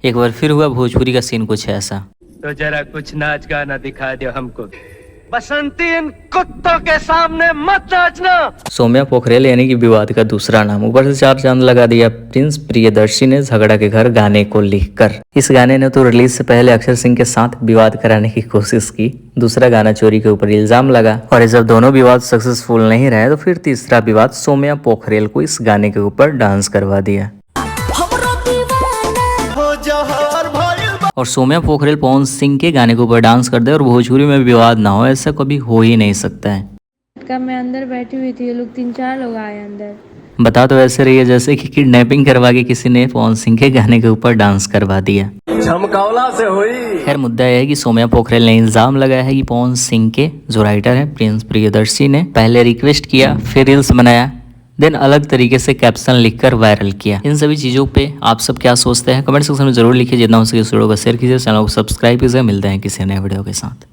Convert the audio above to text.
एक बार फिर हुआ भोजपुरी का सीन कुछ ऐसा। तो जरा कुछ नाच गाना दिखा दो हमको। बसंती, इन कुत्तों के सामने मत नाचना। सौम्या पोखरेल यानी कि विवाद का दूसरा नाम, ऊपर से चार चांद लगा दिया प्रिंस प्रियदर्शी ने झगड़ा के घर गाने को लिखकर। इस गाने ने तो रिलीज से पहले अक्षर सिंह के साथ विवाद कराने की कोशिश की, दूसरा गाना चोरी के ऊपर इल्जाम लगा, और जब दोनों विवाद सक्सेसफुल नहीं रहे तो फिर तीसरा विवाद सौम्या पोखरेल को इस गाने के ऊपर डांस करवा दिया। और सौम्या पोखरेल पवन सिंह के गाने के ऊपर डांस कर दे और भोजपुरी में विवाद ना हो, ऐसा कभी हो ही नहीं सकता है। मैं अंदर बैठी हुई थी, ये लोग 3-4 लोग आए अंदर। बता तो ऐसे रही है जैसे कि किडनैपिंग करवा के किसी ने पवन सिंह के गाने के ऊपर डांस करवा दिया। झमकावला से हुई। खैर मुद्दा यह है कि सौम्या पोखरेल ने इल्जाम लगाया है कि पवन सिंह के जो राइटर है प्रिंस प्रियदर्शी ने पहले रिक्वेस्ट किया, फिर रील्स बनाया, देन अलग तरीके से कैप्शन लिखकर वायरल किया। इन सभी चीज़ों पे आप सब क्या सोचते हैं कमेंट सेक्शन में जरूर लिखिए। जितना हो सके इस वीडियो को शेयर कीजिए, चैनल को सब्सक्राइब कीजिए। मिलते हैं किसी नए वीडियो के साथ।